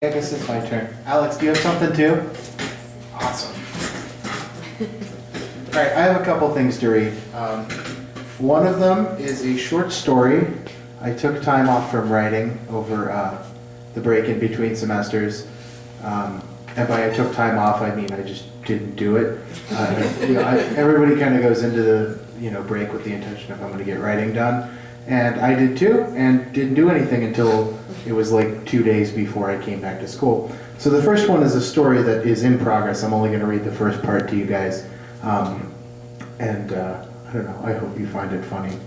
I guess it's my turn. Alex, do you have something too? Awesome. All right, I have a couple things to read. One of them is a short story. I took time off from writing over the break in between semesters. And by I took time off, I mean I just didn't do it. Everybody kind of goes into the break with the intention of I'm going to get writing done. And I did too, and didn't do anything until it was like 2 days before I came back to school. So the first one is a story that is in progress. I'm only going to read the first part to you guys. I don't know, I hope you find it funny.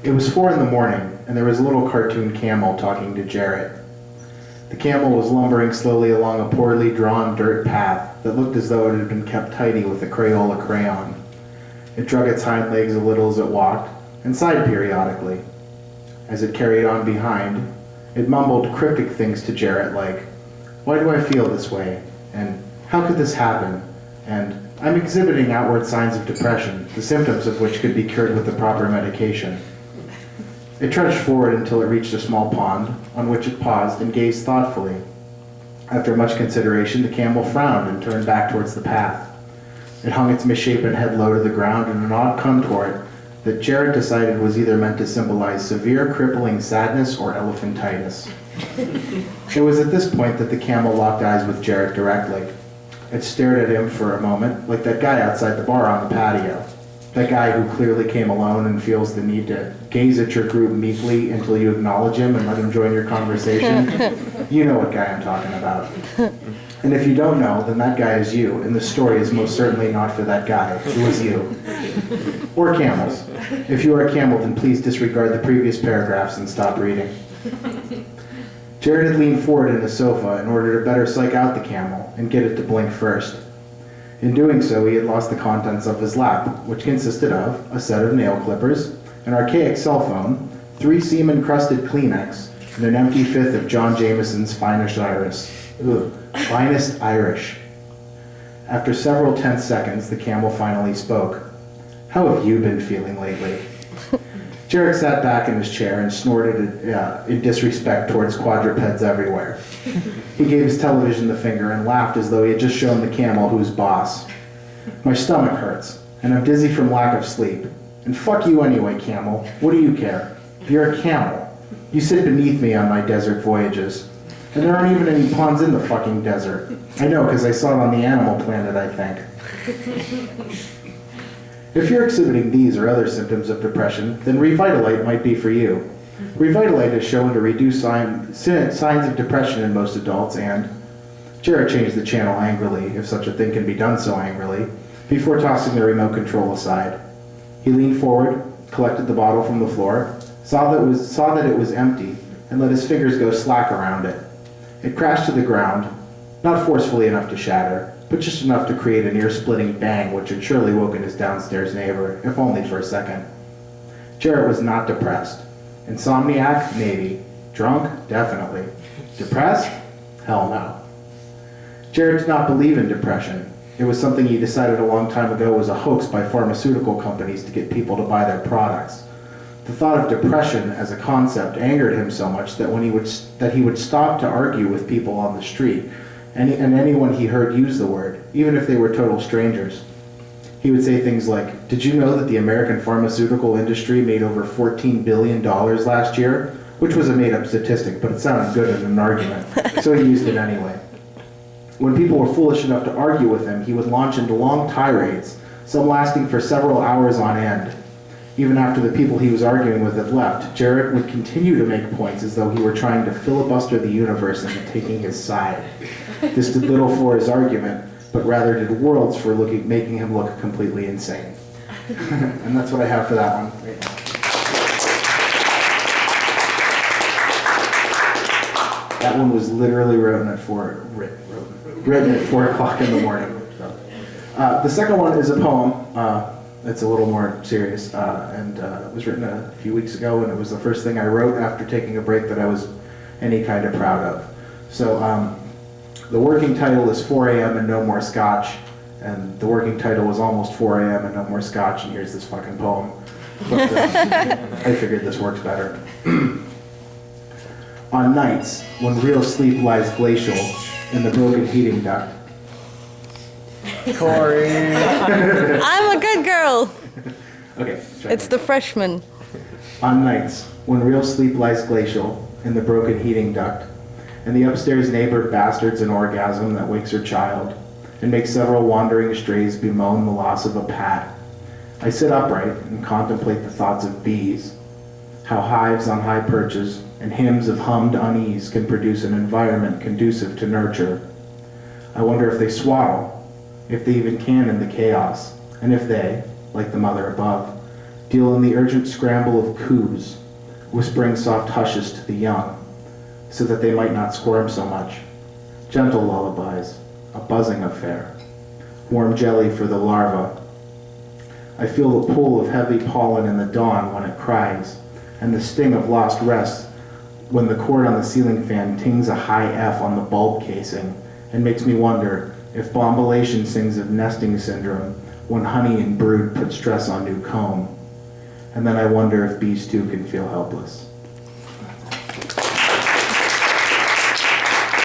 It was 4 in the morning, and there was a little cartoon camel talking to Jarrett. The camel was lumbering slowly along a poorly drawn dirt path that looked as though it had been kept tidy with a Crayola crayon. It drug its hind legs a little as it walked, and sighed periodically. As it carried on behind, it mumbled cryptic things to Jarrett like, "Why do I feel this way?" and "How could this happen?" and "I'm exhibiting outward signs of depression, the symptoms of which could be cured with the proper medication." It trudged forward until it reached a small pond, on which it paused and gazed thoughtfully. After much consideration, the camel frowned and turned back towards the path. It hung its misshapen head low to the ground in an odd contort that Jarrett decided was either meant to symbolize severe crippling sadness or elephantitis. It was at this point that the camel locked eyes with Jarrett directly. It stared at him for a moment, like that guy outside the bar on the patio. That guy who clearly came alone and feels the need to gaze at your group meekly until you acknowledge him and let him join your conversation. You know what guy I'm talking about. And if you don't know, then that guy is you, and the story is most certainly not for that guy. It was you. Or camels. If you are a camel, then please disregard the previous paragraphs and stop reading. Jared had leaned forward in the sofa in order to better psych out the camel and get it to blink first. In doing so, he had lost the contents of his lap, which consisted of a set of nail clippers, an archaic cell phone, 3 semen-crusted Kleenex, and an empty fifth of John Jameson's finest Irish. After several tense seconds, the camel finally spoke. "How have you been feeling lately?" Jarrett sat back in his chair and snorted in disrespect towards quadrupeds everywhere. He gave his television the finger and laughed as though he had just shown the camel who's boss. "My stomach hurts, and I'm dizzy from lack of sleep. And fuck you anyway, camel. What do you care? You're a camel. You sit beneath me on my desert voyages. And there aren't even any ponds in the fucking desert. I know, because I saw it on the Animal Planet, I think. If you're exhibiting these or other symptoms of depression, then Revitalite might be for you. Revitalite is shown to reduce signs of depression in most adults and..." Jared changed the channel angrily, if such a thing can be done so angrily, before tossing the remote control aside. He leaned forward, collected the bottle from the floor, saw that it was empty, and let his fingers go slack around it. It crashed to the ground, not forcefully enough to shatter, but just enough to create an ear-splitting bang which had surely woken his downstairs neighbor, if only for a second. Jarrett was not depressed. Insomniac? Maybe. Drunk? Definitely. Depressed? Hell no. Jarrett did not believe in depression. It was something he decided a long time ago was a hoax by pharmaceutical companies to get people to buy their products. The thought of depression as a concept angered him so much that he would stop to argue with people on the street, and anyone he heard use the word, even if they were total strangers. He would say things like, "Did you know that the American pharmaceutical industry made over $14 billion last year?" Which was a made-up statistic, but it sounded good in an argument, so he used it anyway. When people were foolish enough to argue with him, he would launch into long tirades, some lasting for several hours on end. Even after the people he was arguing with had left, Jarrett would continue to make points as though he were trying to filibuster the universe into taking his side. This did little for his argument, but rather did worlds for making him look completely insane. And that's what I have for that one right now. That one was literally written at 4 o'clock in the morning. The second one is a poem. It's a little more serious, and it was written a few weeks ago, and it was the first thing I wrote after taking a break that I was any kind of proud of. So the working title is 4 a.m. and No More Scotch, and the working title was almost 4 a.m. and No More Scotch, and here's this fucking poem. But I figured this works better. On nights when real sleep lies glacial in the broken heating duct. Corey. I'm a good girl. Okay, let's try It's again. the freshman. On nights when real sleep lies glacial in the broken heating duct, and the upstairs neighbor bastards an orgasm that wakes her child, and makes several wandering strays bemoan the loss of a pat, I sit upright and contemplate the thoughts of bees, how hives on high perches and hymns of hummed unease can produce an environment conducive to nurture. I wonder if they swaddle, if they even can in the chaos, and if they, like the mother above, deal in the urgent scramble of coos, whispering soft hushes to the young, so that they might not squirm so much. Gentle lullabies, a buzzing affair, warm jelly for the larva. I feel the pull of heavy pollen in the dawn when it cries, and the sting of lost rest when the cord on the ceiling fan tings a high F on the bulb casing and makes me wonder if bombilation sings of nesting syndrome when honey and brood put stress on new comb. And then I wonder if bees too can feel helpless.